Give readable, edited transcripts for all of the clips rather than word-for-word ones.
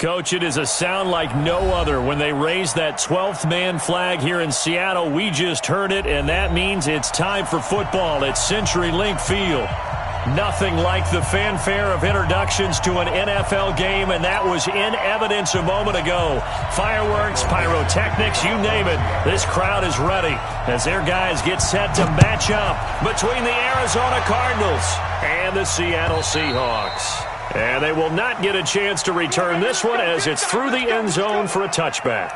Coach, it is a sound like no other when they raise that 12th man flag here in Seattle. We just heard it, and that means it's time for football at CenturyLink Field. Nothing like the fanfare of introductions to an NFL game, and that was in evidence a moment ago. Fireworks, pyrotechnics, you name it. This crowd is ready as their guys get set to match up between the Arizona Cardinals and the Seattle Seahawks. And they will not get a chance to return this one as it's through the end zone for a touchback.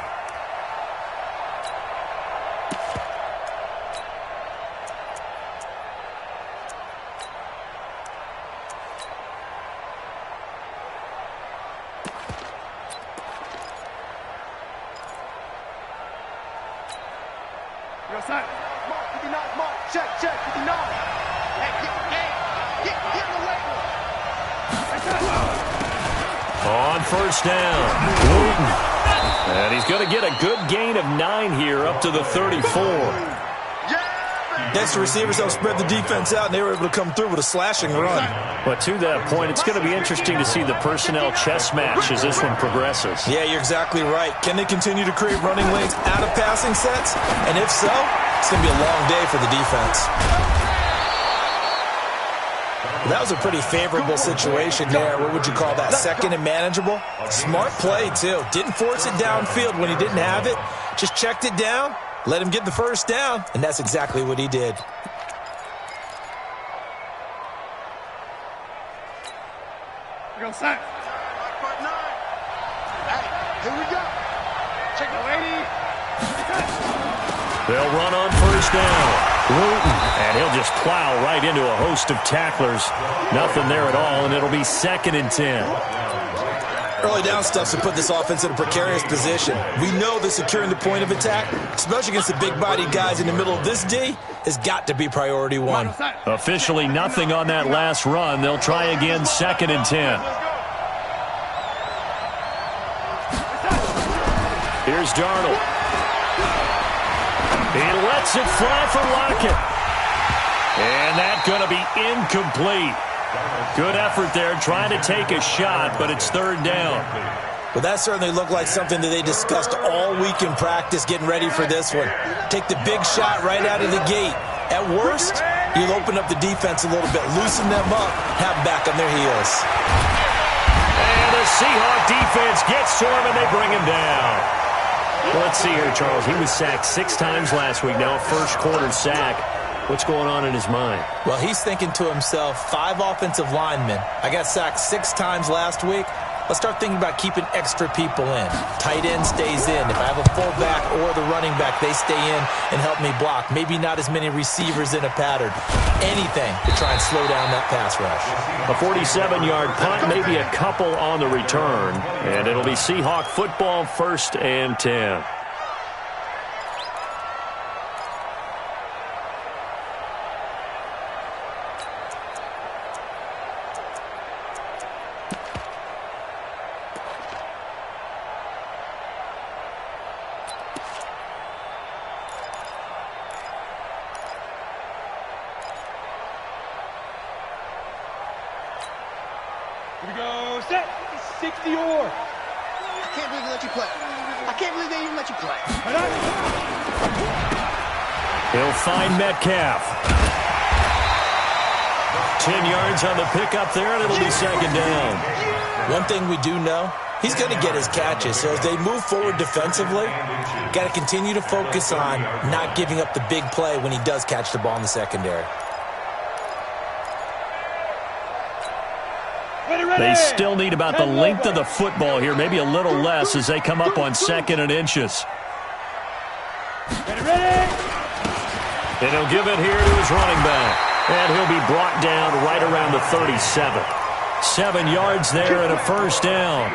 On first down, and he's going to get a good gain of 9 here up to the 34. Next, the receivers help spread the defense out, and they were able to come through with a slashing run. But to that point, it's going to be interesting to see the personnel chess match as this one progresses. Yeah, you're exactly right. Can they continue to create running lanes out of passing sets? And if so, it's going to be a long day for the defense. That was a pretty favorable situation there. What would you call that? Second and manageable? Smart play, too. Didn't force it downfield when he didn't have it. Just checked it down, let him get the first down, and that's exactly what he did. Go sack. Hey, here we go. Check it, lady. They'll run on first down. And he'll just plow right into a host of tacklers. Nothing there at all, and it'll be 2nd and 10. Early down stuff to put this offense in a precarious position. We know that securing the point of attack, especially against the big-bodied guys in the middle of this D, has got to be priority one. Officially nothing on that last run. They'll try again 2nd and 10. Here's Darnold. He lets it fly for Lockett. And that's going to be incomplete. Good effort there trying to take a shot, but it's 3rd down. Well, that certainly looked like something that they discussed all week in practice getting ready for this one. Take the big shot right out of the gate. At worst, you'll open up the defense a little bit, loosen them up, have back on their heels. And the Seahawk defense gets to him, and they bring him down. Well, let's see here, Charles. He was sacked 6 times last week. Now a first-quarter sack. What's going on in his mind? Well, he's thinking to himself, 5 offensive linemen. I got sacked 6 times last week. Let's start thinking about keeping extra people in. Tight end stays in. If I have a fullback or the running back, they stay in and help me block. Maybe not as many receivers in a pattern. Anything to try and slow down that pass rush. A 47-yard punt, maybe a couple on the return. And it'll be Seahawk football, 1st and 10. Here we go. Set. 60 or. I can't believe they let you play. I can't believe they even let you play. He'll find Metcalf. 10 yards on the pickup there, and it'll be 2nd down. One thing we do know, he's going to get his catches. So as they move forward defensively, got to continue to focus on not giving up the big play when he does catch the ball in the secondary. They still need about the length of the football here, maybe a little less as they come up on 2nd and inches. And he'll give it here to his running back. And he'll be brought down right around the 37. 7 yards there and a first down.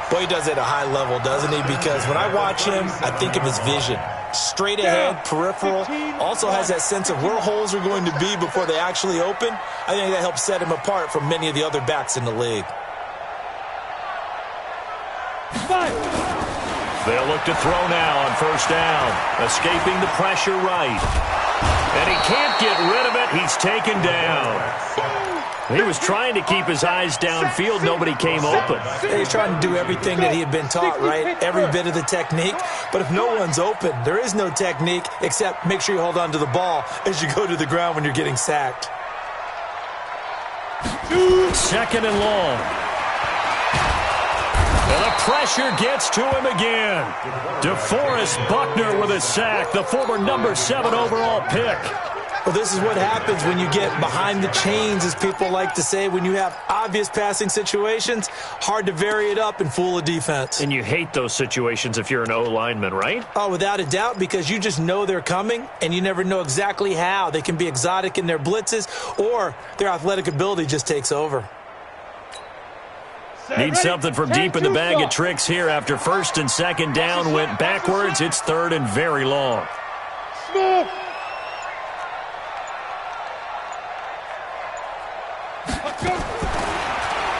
Boy, he does it at a high level, doesn't he? Because when I watch him, I think of his vision. Straight ahead, peripheral, also has that sense of where holes are going to be before they actually open. I think that helps set him apart from many of the other backs in the league. They'll look to throw now on first down. Escaping the pressure right. And he can't get rid of it. He's taken down. He was trying to keep his eyes downfield. Nobody came open. He's trying to do everything that he had been taught, right? Every bit of the technique. But if no one's open, there is no technique except make sure you hold on to the ball as you go to the ground when you're getting sacked. Second and long. And the pressure gets to him again. DeForest Buckner with a sack, the former number 7 overall pick. Well, this is what happens when you get behind the chains, as people like to say. When you have obvious passing situations, hard to vary it up and fool a defense. And you hate those situations if you're an O-lineman, right? Oh, without a doubt, because you just know they're coming, and you never know exactly how. They can be exotic in their blitzes, or their athletic ability just takes over. Need something from deep in the bag of tricks here after first and second down went backwards. It's third and very long. Smooth.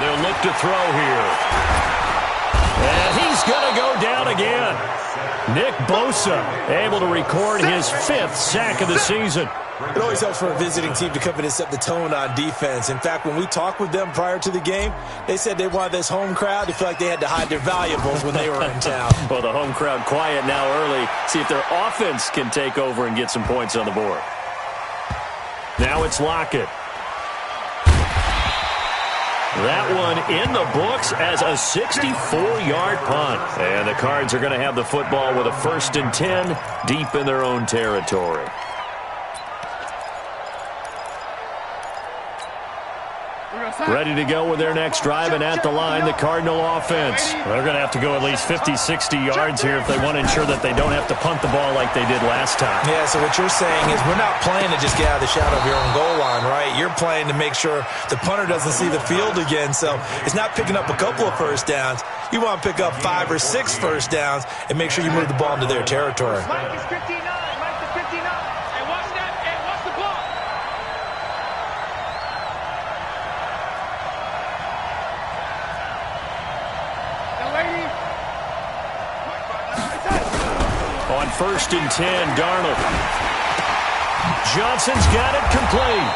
They'll look to throw here. And he's going to go down again. Nick Bosa able to record his 5th sack of the season. It always helps for a visiting team to come in and set the tone on defense. In fact, when we talked with them prior to the game, they said they wanted this home crowd to feel like they had to hide their valuables when they were in town. Well, the home crowd quiet now early. See if their offense can take over and get some points on the board. Now it's Lockett. That one in the books as a 64-yard punt. And the Cards are going to have the football with a 1st and 10 deep in their own territory. Ready to go with their next drive, and at the line, the Cardinal offense. They're going to have to go at least 50, 60 yards here if they want to ensure that they don't have to punt the ball like they did last time. Yeah, so what you're saying is we're not playing to just get out of the shadow of your own goal line, right? You're playing to make sure the punter doesn't see the field again, so it's not picking up a couple of first downs. You want to pick up 5 or 6 first downs and make sure you move the ball into their territory. Mike is 59. Mike is 59. And watch that. And watch the block. On 1st and 10, Darnold. Johnson's got it complete.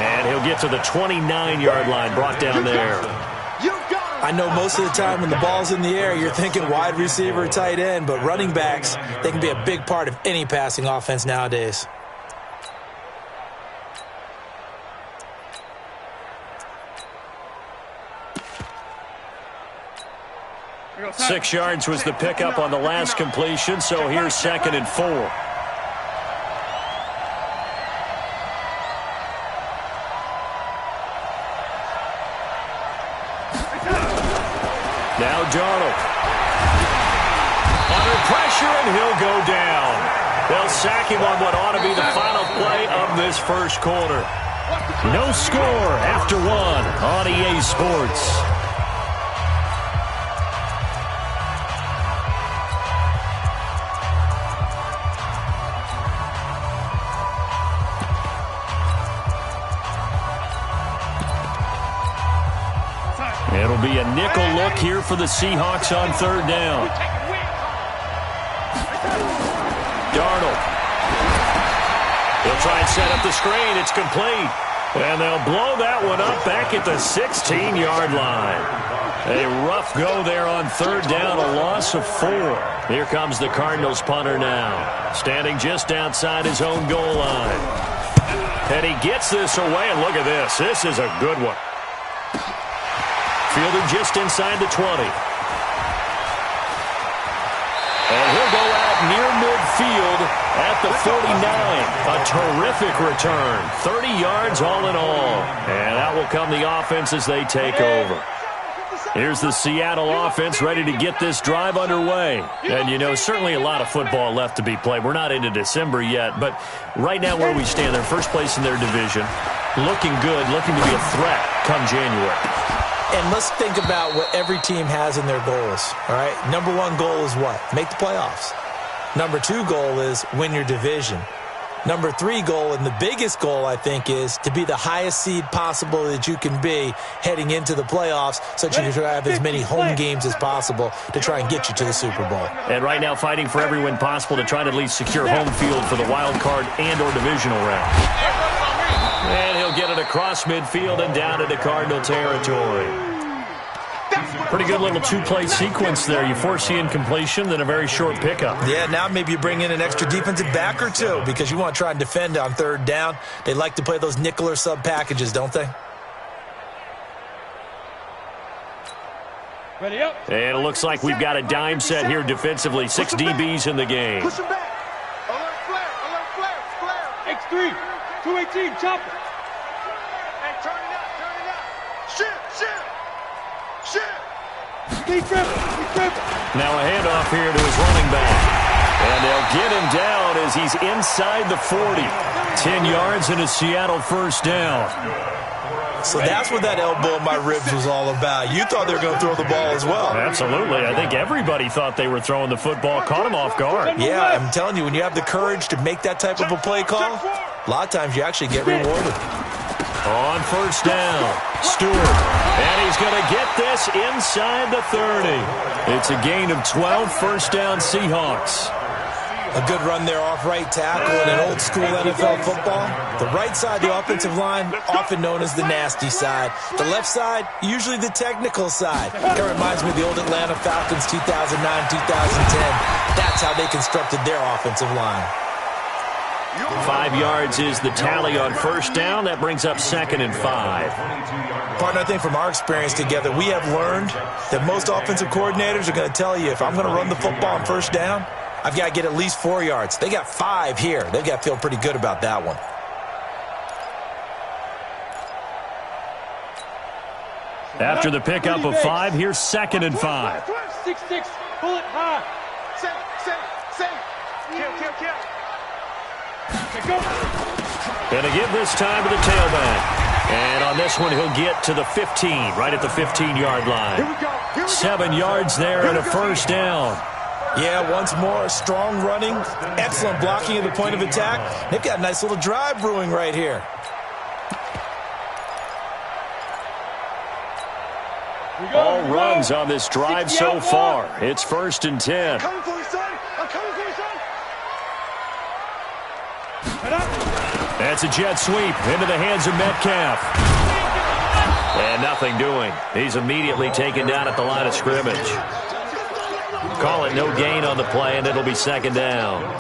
And he'll get to the 29-yard line, brought down there. I know most of the time when the ball's in the air, you're thinking wide receiver, tight end, but running backs, they can be a big part of any passing offense nowadays. Six yards was the pickup on the last completion, so here's 2nd and 4. Now Darnold. Under pressure, and he'll go down. They'll sack him on what ought to be the final play of this first quarter. No score after 1 on EA Sports. It'll be a nickel look here for the Seahawks on 3rd down. Darnold. He'll try and set up the screen. It's complete. And they'll blow that one up back at the 16-yard line. A rough go there on 3rd down, a loss of 4. Here comes the Cardinals punter now, standing just outside his own goal line. And he gets this away, and look at this. This is a good one. Fielded just inside the 20. And he'll go out near midfield at the 49. A terrific return. 30 yards all in all. And out will come the offense as they take over. Here's the Seattle offense ready to get this drive underway. And, you know, certainly a lot of football left to be played. We're not into December yet, but right now where we stand, they're first place in their division. Looking good, looking to be a threat come January. And let's think about what every team has in their goals, all right? Number 1 goal is what? Make the playoffs. Number 2 goal is win your division. Number 3 goal, and the biggest goal, I think, is to be the highest seed possible that you can be heading into the playoffs so that you can have as many home games as possible to try and get you to the Super Bowl. And right now fighting for every win possible to try to at least secure home field for the wild card and or divisional round. And he'll get it across midfield and down into Cardinal territory. Pretty good little two-play sequence there. You force the incompletion, then a very short pickup. Yeah, now maybe you bring in an extra defensive back or two because you want to try and defend on third down. They like to play those nickel or sub packages, don't they? Ready up. And it looks like we've got a dime set here defensively. 6 DBs in the game. Push him back. Alert flare, flare. X3, 218, chopper. Hey, turn it up. Shit. Keep tripping. Now a handoff here to his running back. And they'll get him down as he's inside the 40. 10 yards and a Seattle first down. So that's what that elbow in my ribs was all about. You thought they were going to throw the ball as well. Absolutely. I think everybody thought they were throwing the football. Caught him off guard. Yeah, I'm telling you, when you have the courage to make that type of a play call, a lot of times you actually get rewarded. On first down, Stewart. And he's going to get this inside the 30. It's a gain of 12, first down Seahawks. A good run there off right tackle in an old-school NFL football. The right side of the offensive line, often known as the nasty side. The left side, usually the technical side. It reminds me of the old Atlanta Falcons 2009-2010. That's how they constructed their offensive line. 5 yards is the tally on first down. That brings up 2nd and 5. Partner, I think from our experience together, we have learned that most offensive coordinators are going to tell you, if I'm going to run the football on first down, I've got to get at least 4 yards. They got 5 here. They've got to feel pretty good about that one. After the pickup of 5, here's 2nd and 5. 6-6, pull it high. Kill. Going to give this time to the tailback. And on this one, he'll get to the 15, right at the 15-yard line. 7 yards there and a first down. Yeah, once more, strong running, excellent blocking at the point of attack. They've got a nice little drive brewing right here. All runs on this drive so far. It's 1st and 10. I'm coming for you, son. That's a jet sweep into the hands of Metcalf. And nothing doing. He's immediately taken down at the line of scrimmage. Call it no gain on the play, and it'll be 2nd down.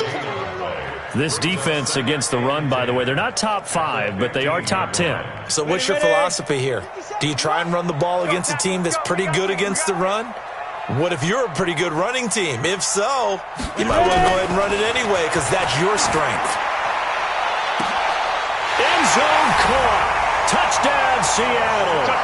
This defense against the run, by the way, they're not top 5, but they are top 10. So what's your philosophy here? Do you try and run the ball against a team that's pretty good against the run? What if you're a pretty good running team? If so, you might want to go ahead and run it anyway because that's your strength. End zone caught. Touchdown, Seattle.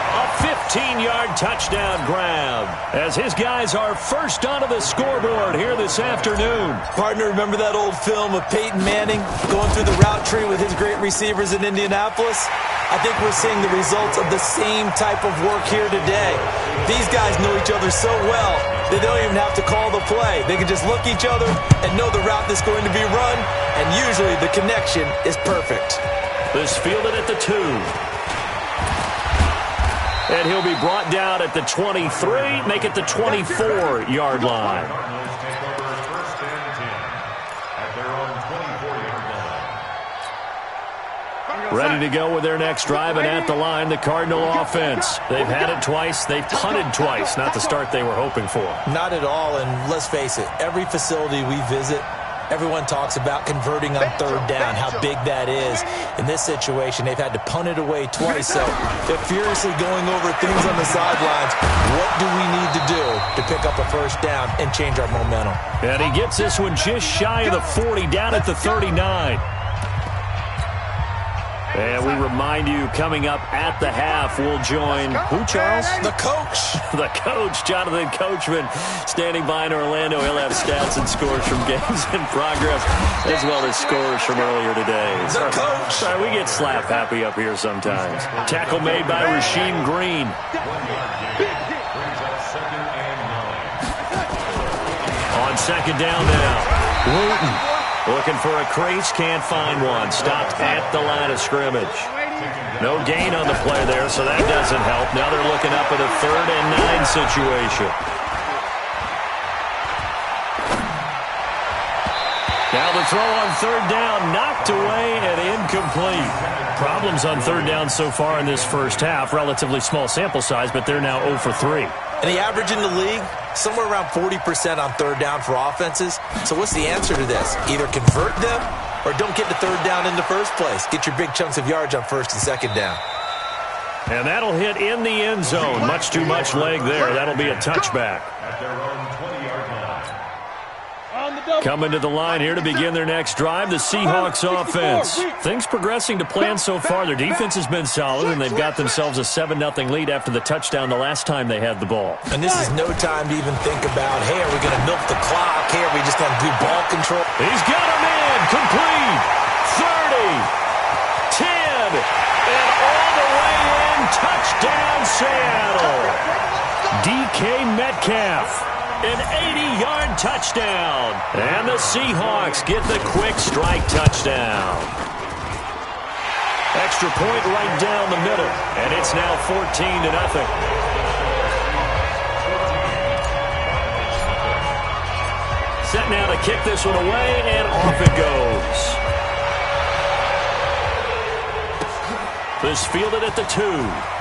A 15-yard touchdown grab as his guys are first onto the scoreboard here this afternoon. Partner, remember that old film of Peyton Manning going through the route tree with his great receivers in Indianapolis? I think we're seeing the results of the same type of work here today. These guys know each other so well, they don't even have to call the play. They can just look each other and know the route that's going to be run, and usually the connection is perfect. This fielded at the 2. And he'll be brought down at the 23, make it the 24-yard line. Ready to go with their next drive, and at the line, the Cardinal offense. They've had it twice. They've punted twice. Not the start they were hoping for. Not at all, and let's face it, every facility we visit, everyone talks about converting on third down, how big that is. In this situation, they've had to punt it away twice, so they're furiously going over things on the sidelines. What do we need to do to pick up a first down and change our momentum? And he gets this one just shy of the 40, down at the 39. And we remind you, coming up at the half, we'll join who, Charles? The coach. The coach, Jonathan Coachman, standing by in Orlando. He'll have stats and scores from games in progress, as well as scores from earlier today. The coach. Sorry, we get slap happy up here sometimes. Tackle made by Rasheem Green. On 2nd down now, Wooten. Looking for a crease, can't find one. Stopped at the line of scrimmage. No gain on the play there, so that doesn't help. Now they're looking up at a 3rd and 9 situation. Now the throw on 3rd down, knocked away and incomplete. Problems on 3rd down so far in this first half. Relatively small sample size, but they're now 0 for 3. And the average in the league, somewhere around 40% on 3rd down for offenses. So what's the answer to this? Either convert them or don't get the 3rd down in the first place. Get your big chunks of yards on 1st and 2nd down. And that'll hit in the end zone. Much too much leg there. That'll be a touchback. Coming to the line here to begin their next drive, the Seahawks offense. Things progressing to plan so far. Their defense has been solid, and they've got themselves a 7-0 lead after the touchdown the last time they had the ball. And this is no time to even think about, hey, are we going to milk the clock? Hey, are we just going to do ball control? He's got him in. Complete. 30. 10. And all the way in. Touchdown, Seattle. DK Metcalf. An 80-yard touchdown. And the Seahawks get the quick strike touchdown. Extra point right down the middle. And it's now 14-0. Set now to kick this one away, and off it goes. This fielded at the 2.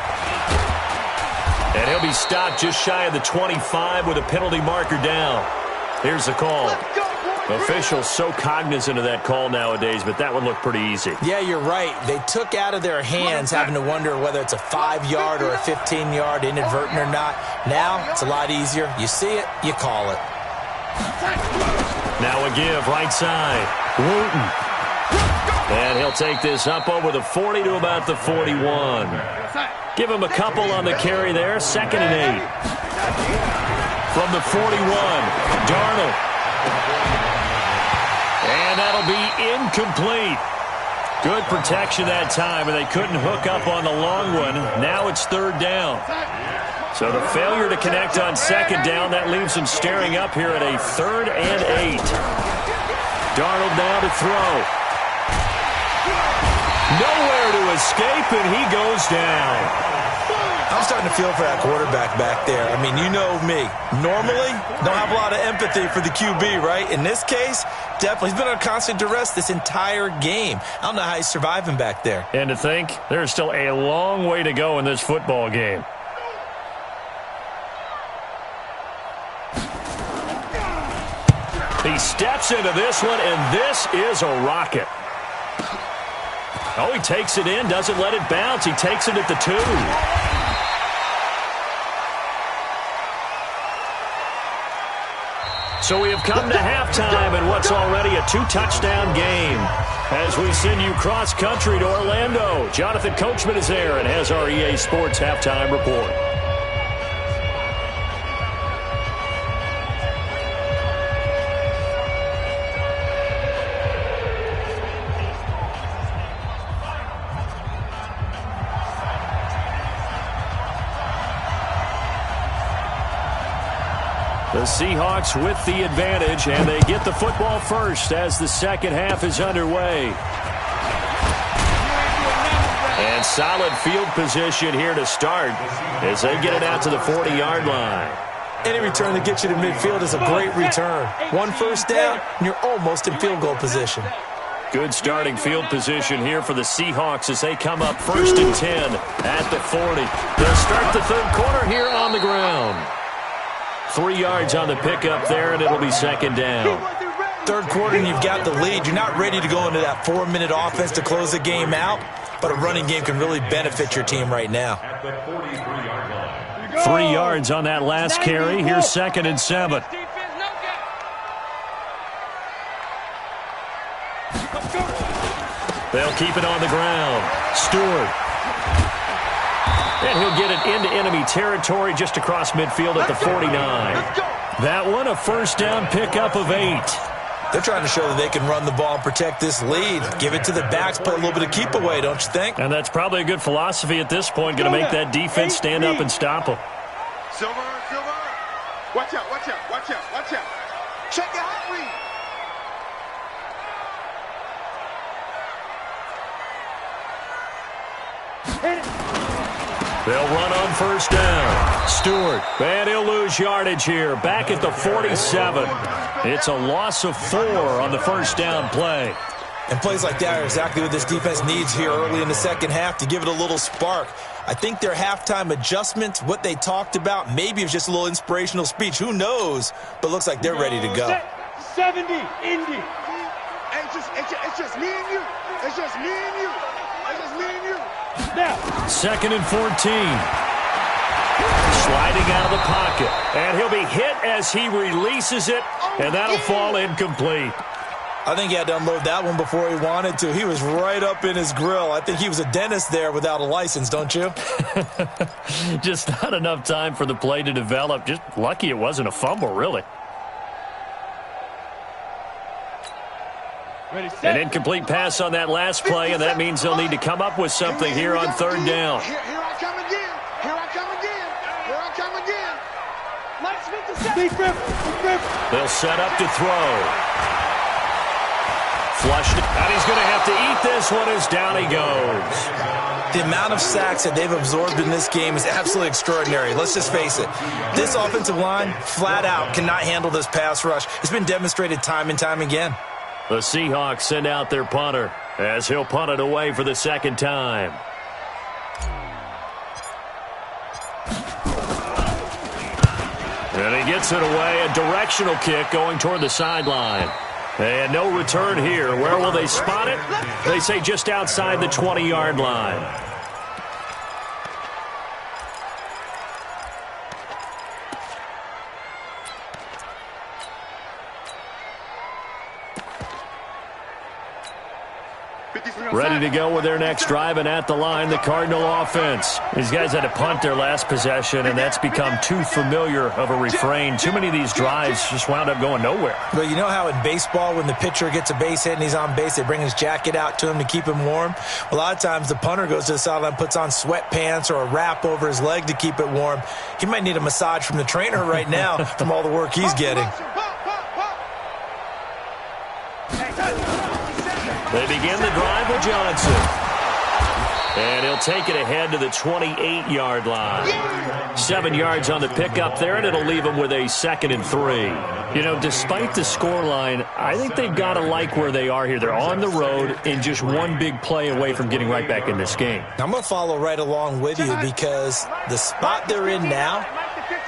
And he'll be stopped just shy of the 25 with a penalty marker down. Here's the call. Officials so cognizant of that call nowadays, but that one looked pretty easy. Yeah, you're right. They took out of their hands having to wonder whether it's a 5-yard or a 15-yard inadvertent or not. Now it's a lot easier. You see it, you call it. Now a give, right side. Wooten. And he'll take this up over the 40 to about the 41. Give him a couple on the carry there. 2nd and 8. From the 41, Darnold. And that'll be incomplete. Good protection that time, and they couldn't hook up on the long one. Now it's 3rd down. So the failure to connect on 2nd down, that leaves them staring up here at a 3rd and 8. Darnold now to throw. Nowhere to escape, and he goes down. I'm starting to feel for that quarterback back there. I mean, you know me. Normally, don't have a lot of empathy for the QB, right? In this case, definitely. He's been under constant duress this entire game. I don't know how he's surviving back there. And to think, there's still a long way to go in this football game. He steps into this one, and this is a rocket. Oh, he takes it in, doesn't let it bounce. He takes it at the 2. So we have come to halftime in what's already a 2-touchdown game. As we send you cross-country to Orlando, Jonathan Coachman is there and has our EA Sports halftime report. The Seahawks with the advantage, and they get the football first as the second half is underway. And solid field position here to start as they get it out to the 40-yard line. Any return that gets you to midfield is a great return. 1 first down, and you're almost in field goal position. Good starting field position here for the Seahawks as they come up 1st and 10 at the 40. They'll start the 3rd quarter here on the ground. 3 yards on the pickup there, and it'll be 2nd down. 3rd quarter, and you've got the lead. You're not ready to go into that 4-minute offense to close the game out, but a running game can really benefit your team right now. 3 yards on that last carry. Here's 2nd and 7. They'll keep it on the ground. Stewart. And he'll get it into enemy territory just across midfield at the 49. That one, a first down pickup of 8. They're trying to show that they can run the ball and protect this lead. Give it to the backs, play a little bit of keep away, don't you think? And that's probably a good philosophy at this point. Going to make that defense stand up and stop them. Silver. Watch out. Check your hot read. They'll run on first down. Stewart, and he'll lose yardage here. Back at the 47. It's a loss of 4 on the first down play. And plays like that are exactly what this defense needs here early in the second half to give it a little spark. I think their halftime adjustments, what they talked about, maybe it was just a little inspirational speech. Who knows? But looks like they're ready to go. 70, Indy. It's just me and you. It's just me and you. It's just me and you. Now. 2nd and 14. Sliding out of the pocket. And he'll be hit as he releases it. And that'll fall incomplete. I think he had to unload that one before he wanted to. He was right up in his grill. I think he was a dentist there without a license, don't you? Just not enough time for the play to develop. Just lucky it wasn't a fumble, really. Ready, set. An incomplete pass on that last play, and that means they'll need to come up with something here on third down. Here I come again. Here I come again. Here I come again. Let's make the set. They'll set up to throw. Flushed it, and he's going to have to eat this one as down he goes. The amount of sacks that they've absorbed in this game is absolutely extraordinary. Let's just face it. This offensive line, flat out, cannot handle this pass rush. It's been demonstrated time and time again. The Seahawks send out their punter as he'll punt it away for the second time. And he gets it away, a directional kick going toward the sideline. And no return here. Where will they spot it? They say just outside the 20-yard line. Ready to go with their next drive, and at the line, the Cardinal offense. These guys had to punt their last possession, and that's become too familiar of a refrain. Too many of these drives just wound up going nowhere. Well, you know how in baseball, when the pitcher gets a base hit and he's on base, they bring his jacket out to him to keep him warm? A lot of times the punter goes to the sideline, puts on sweatpants or a wrap over his leg to keep it warm. He might need a massage from the trainer right now from all the work he's getting. They begin the drive with Johnson. And he'll take it ahead to the 28-yard line. 7 yards on the pickup there, and it'll leave him with a 2nd and 3. You know, despite the scoreline, I think they've got to like where they are here. They're on the road and just one big play away from getting right back in this game. I'm going to follow right along with you because the spot they're in now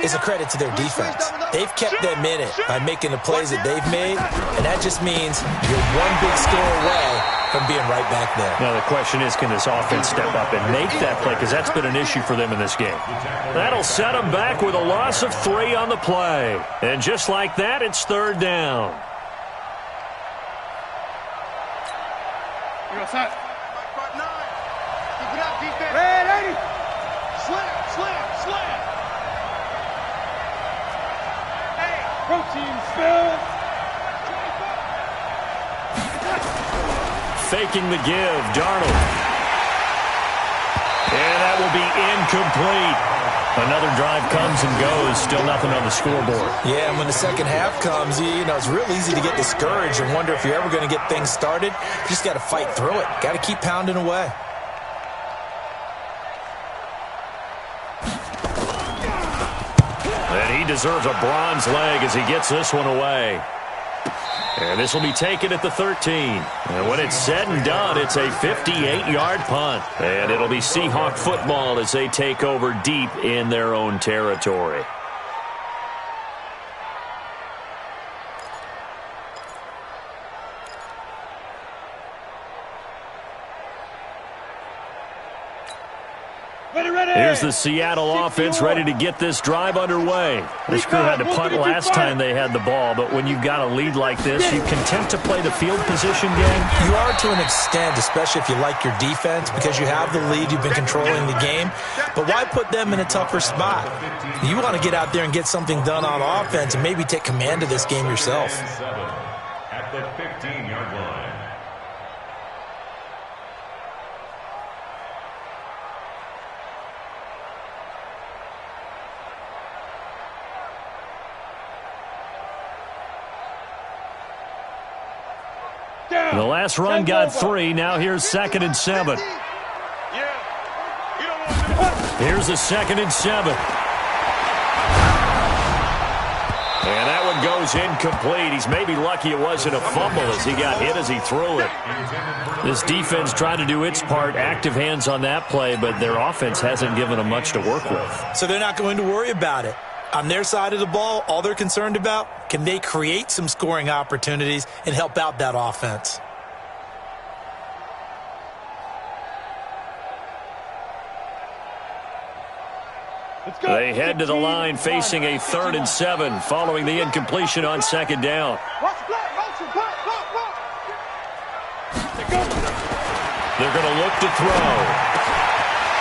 is a credit to their defense. They've kept them in it by making the plays that they've made, and that just means you're one big score away from being right back there. Now the question is, can this offense step up and make that play? Because that's been an issue for them in this game. That'll set them back with a loss of 3 on the play. And just like that, it's third down. You're set. Part 9. Keep it up, defense. Ready. Slam. Protein spill. Faking the give, Darnold. And that will be incomplete. Another drive comes and goes. Still nothing on the scoreboard. Yeah, and when the second half comes, you know, it's real easy to get discouraged and wonder if you're ever going to get things started. You just got to fight through it. Got to keep pounding away. And he deserves a bronze leg as he gets this one away. And this will be taken at the 13. And when it's said and done, it's a 58-yard punt. And it'll be Seahawk football as they take over deep in their own territory. Here's the Seattle offense ready to get this drive underway. This crew had to punt last time they had the ball, but when you've got a lead like this, you content to play the field position game? You are to an extent, especially if you like your defense, because you have the lead, you've been controlling the game. But why put them in a tougher spot? You want to get out there and get something done on offense and maybe take command of this game yourself. At the 15-yard line. The last run got 3. Now here's 2nd and 7. Here's a 2nd and 7. And that one goes incomplete. He's maybe lucky it wasn't a fumble as he got hit as he threw it. This defense tried to do its part, active hands on that play, but their offense hasn't given them much to work with. So they're not going to worry about it. On their side of the ball, all they're concerned about, can they create some scoring opportunities and help out that offense? They head to the line facing a 3rd and 7 following the incompletion on 2nd down. They're going to look to throw.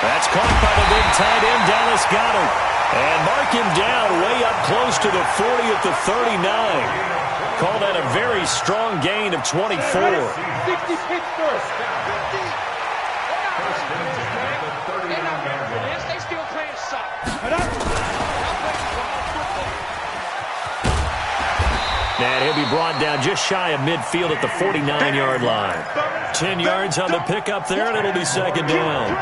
That's caught by the big tight end, Dallas Goedert. And mark him down way up close to the 40 at the 39. Call that a very strong gain of 24. 60 Pittsburgh. 50. They still playing soccer. And he'll be brought down just shy of midfield at the 49-yard line. 10 yards on the pickup there, and it'll be 2nd down.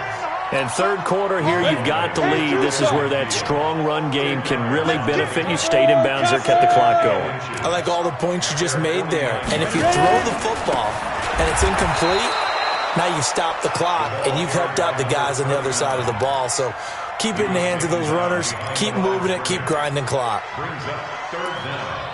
And 3rd quarter here, you've got to lead. This is where that strong run game can really benefit you. Stayed in bounds there, kept the clock going. I like all the points you just made there. And if you throw the football and it's incomplete, now you stop the clock, and you've helped out the guys on the other side of the ball. So keep it in the hands of those runners. Keep moving it. Keep grinding clock. Brings up 3rd down.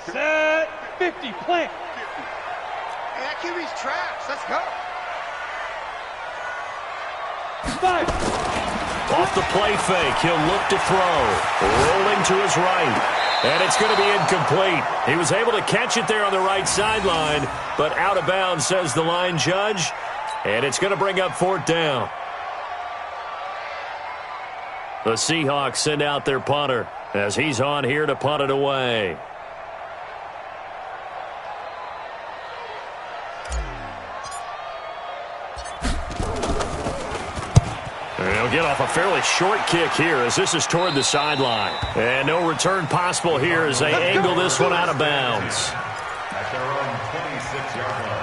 Set 50, plant. Hey, that QB's trash. Let's go. 5. Off the play fake, he'll look to throw. Rolling to his right. And it's going to be incomplete. He was able to catch it there on the right sideline, but out of bounds, says the line judge. And it's going to bring up 4th down. The Seahawks send out their punter as he's on here to punt it away. He'll get off a fairly short kick here as this is toward the sideline. And no return possible here as they angle this one out of bounds. At their own 26-yard line.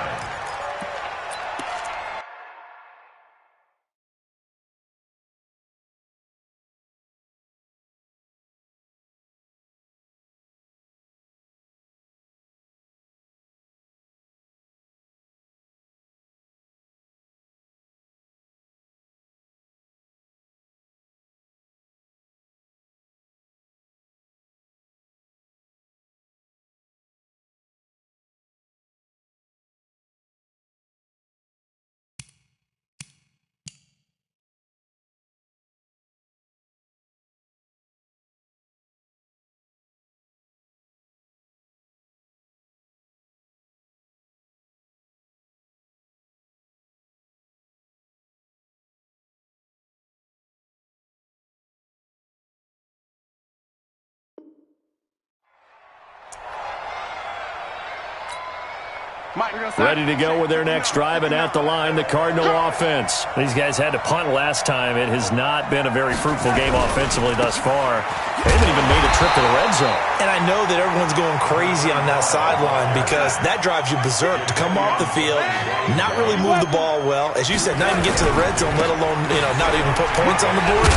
Ready to go with their next drive, and at the line, the Cardinal offense. These guys had to punt last time. It has not been a very fruitful game offensively thus far. They haven't even made a trip to the red zone. And I know that everyone's going crazy on that sideline because that drives you berserk to come off the field, not really move the ball well. As you said, not even get to the red zone, let alone, not even put points on the board.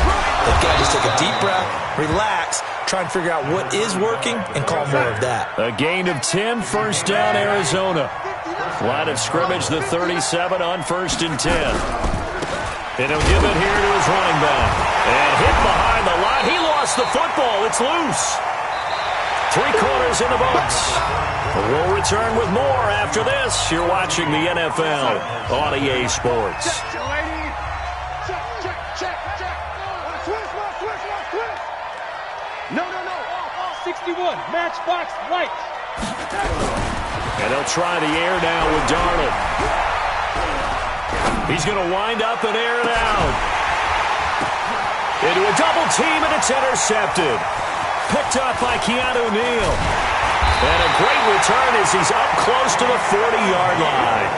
They've got to just take a deep breath, relax, try and figure out what is working, and call more of that. A gain of 10, 1st down, Arizona. Line of scrimmage, the 37 on 1st and 10. And he'll give it here to his running back. And hit behind the line. He lost the football. It's loose. 3/4 in the books. We'll return with more after this. You're watching the NFL on EA Sports. Check, lady. Check. Switch. No. 61, matchbox lights. And they'll try the air now with Darnold. He's going to wind up and air it out. Into a double team, and it's intercepted. Picked up by Keanu Neal. And a great return as he's up close to the 40-yard line.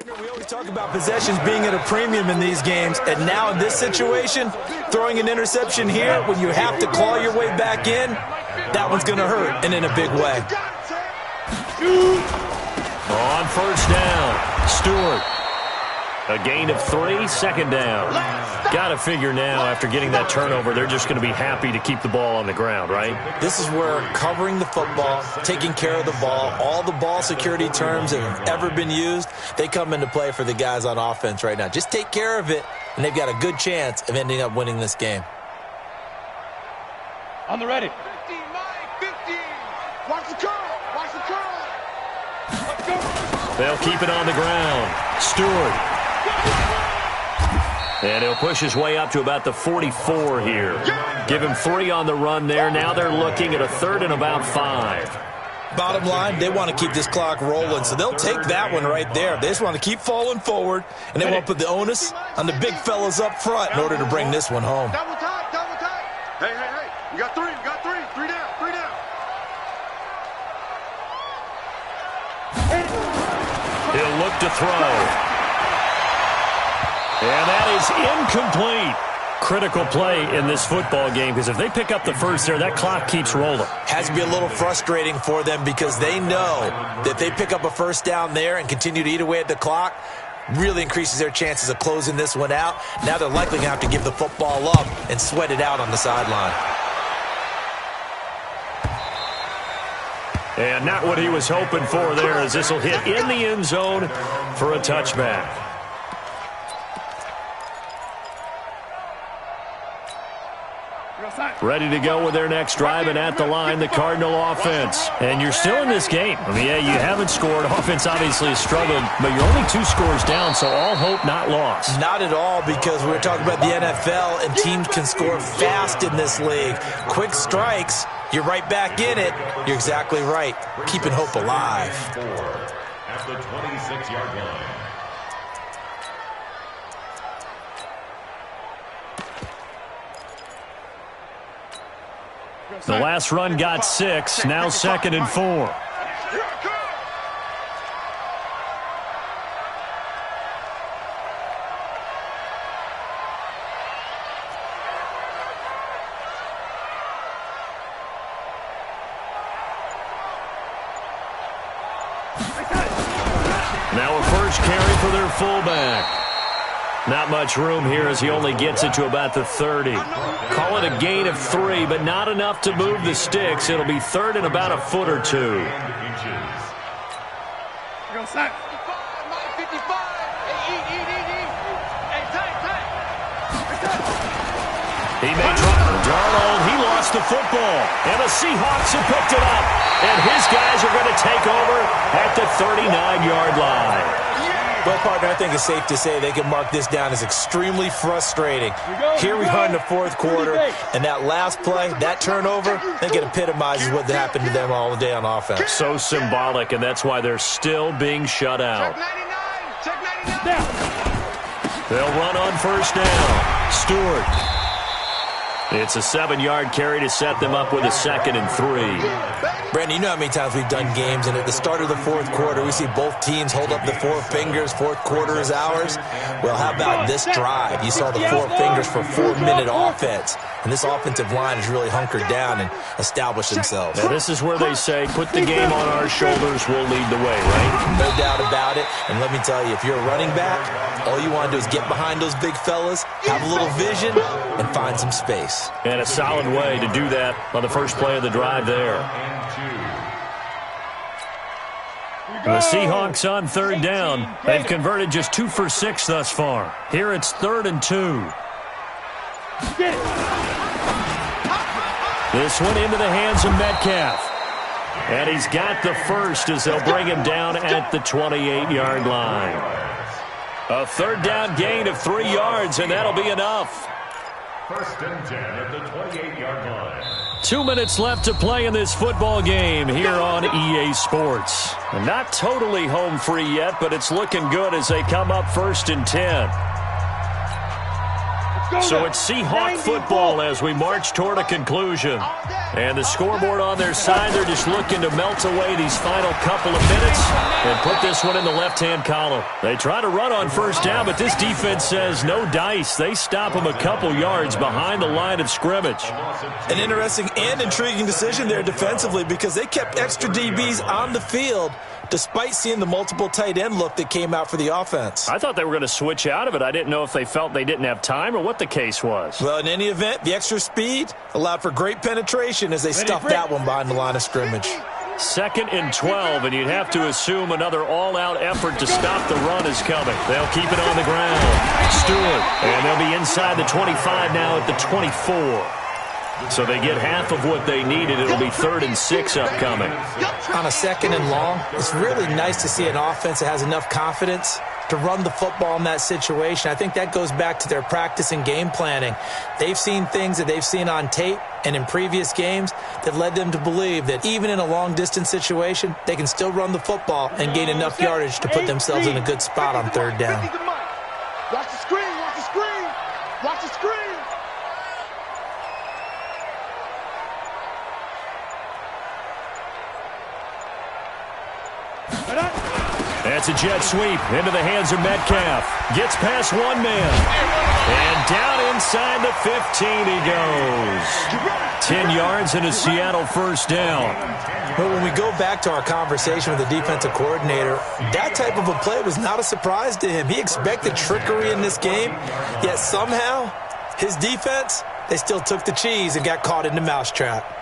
We always talk about possessions being at a premium in these games, and now in this situation, throwing an interception here when you have to claw your way back in, that one's going to hurt, and in a big way. On first down, Stewart. A gain of 3, second down. Got to figure now, after getting that turnover, they're just going to be happy to keep the ball on the ground, right? This is where covering the football, taking care of the ball, all the ball security terms that have ever been used, they come into play for the guys on offense right now. Just take care of it, and they've got a good chance of ending up winning this game. On the ready. 50, Mike, 50. Watch the curl. Watch the curl. Let's go. They'll keep it on the ground. Stewart. And he'll push his way up to about the 44 here. Give him 3 on the run there. Now they're looking at a 3rd and about 5. Bottom line, they want to keep this clock rolling, so they'll take that one right there. They just want to keep falling forward, and they won't put the onus on the big fellas up front in order to bring this one home. Double tight, double tight. Hey, hey, hey. You got 3, you got 3. 3 down, 3 down. He'll look to throw. And that is incomplete. Critical play in this football game, because if they pick up the first there, that clock keeps rolling. Has to be a little frustrating for them because they know that if they pick up a first down there and continue to eat away at the clock, really increases their chances of closing this one out. Now they're likely going to have to give the football up and sweat it out on the sideline. And not what he was hoping for there, as this will hit in the end zone for a touchback. Ready to go with their next drive, and at the line, the Cardinal offense. And you're still in this game. I mean, yeah, you haven't scored. Offense obviously has struggled, but you're only 2 scores down, so all hope not lost. Not at all, because we're talking about the NFL, and teams can score fast in this league. Quick strikes, you're right back in it. You're exactly right. Keeping hope alive. At the 26-yard line. The last run got 6, now 2nd and 4. Now a first carry for their fullback. Not much room here as he only gets it to about the 30. Call it a gain of 3, but not enough to move the sticks. It'll be 3rd and about a foot or 2. Go sack. 55. Hey, eat. Hey, tight. He may drop Darnold. He lost the football. And the Seahawks have picked it up. And his guys are going to take over at the 39-yard line. Well, partner, I think it's safe to say they can mark this down as extremely frustrating. Here we are in the 4th quarter, and that last play, that turnover, I think it epitomizes what happened to them all day on offense. So symbolic, and that's why they're still being shut out. Check 99. They'll run on first down. Stewart. It's a 7-yard carry to set them up with a 2nd and 3. Brandon, you know how many times we've done games, and at the start of the 4th quarter, we see both teams hold up the 4 fingers. 4th quarter is ours. Well, how about this drive? You saw the 4 fingers for 4-minute offense, and this offensive line has really hunkered down and established themselves. Now, this is where they say, put the game on our shoulders, we'll lead the way, right? No doubt about it. And let me tell you, if you're a running back, all you want to do is get behind those big fellas, have a little vision, and find some space. And a solid way to do that on the first play of the drive there. The Seahawks on 3rd down. They've converted just 2 for 6 thus far. Here it's 3rd and 2. This one into the hands of Metcalf. And he's got the first as they'll bring him down at the 28-yard line. A 3rd down gain of 3 yards, and that'll be enough. 1st and 10 at the 28-yard line. 2 minutes left to play in this football game here on EA Sports. Not totally home free yet, but it's looking good as they come up 1st and 10. So it's Seahawk football as we march toward a conclusion. And the scoreboard on their side, they're just looking to melt away these final couple of minutes and put this one in the left-hand column. They try to run on first down, but this defense says no dice. They stop them a couple yards behind the line of scrimmage. An interesting and intriguing decision there defensively because they kept extra DBs on the field despite seeing the multiple tight end look that came out for the offense. I thought they were going to switch out of it. I didn't know if they felt they didn't have time or what the case was. Well, in any event, the extra speed allowed for great penetration as they stuffed that one behind the line of scrimmage. 2nd and 12, and you'd have to assume another all-out effort to stop the run is coming. They'll keep it on the ground. Stewart, and they'll be inside the 25 now at the 24. So they get half of what they needed. It'll be 3rd and 6 upcoming. On a 2nd and long, it's really nice to see an offense that has enough confidence to run the football in that situation. I think that goes back to their practice and game planning. They've seen things that they've seen on tape and in previous games that led them to believe that even in a long-distance situation, they can still run the football and gain enough yardage to put themselves in a good spot on 3rd down. Watch the screen, watch the screen, watch the screen. That's a jet sweep into the hands of Metcalf. Gets past one man. And down inside the 15 he goes. 10 yards and a Seattle first down. But when we go back to our conversation with the defensive coordinator, that type of a play was not a surprise to him. He expected trickery in this game, yet somehow his defense, they still took the cheese and got caught in the mousetrap.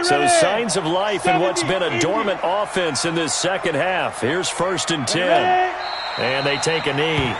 So signs of life in what's been a dormant offense in this second half. Here's 1st and 10. And they take a knee.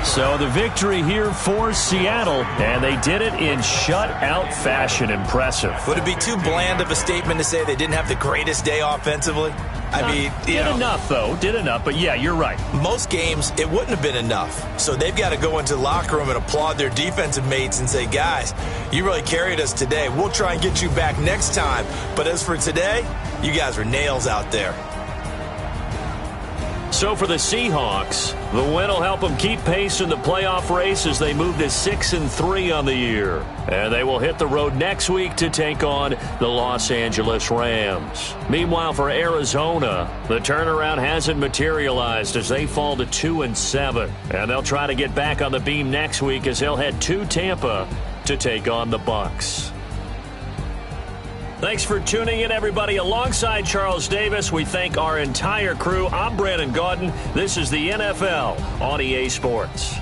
So the victory here for Seattle, and they did it in shutout fashion. Impressive. Would it be too bland of a statement to say they didn't have the greatest day offensively? I mean, did enough, though. Did enough, but yeah, you're right. Most games, it wouldn't have been enough. So they've got to go into the locker room and applaud their defensive mates and say, guys, you really carried us today. We'll try and get you back next time. But as for today, you guys were nails out there. So for the Seahawks, the win will help them keep pace in the playoff race as they move to 6-3 on the year. And they will hit the road next week to take on the Los Angeles Rams. Meanwhile, for Arizona, the turnaround hasn't materialized as they fall to 2-7. And they'll try to get back on the beam next week as they'll head to Tampa to take on the Bucs. Thanks for tuning in, everybody. Alongside Charles Davis, we thank our entire crew. I'm Brandon Gaudin. This is the NFL on EA Sports.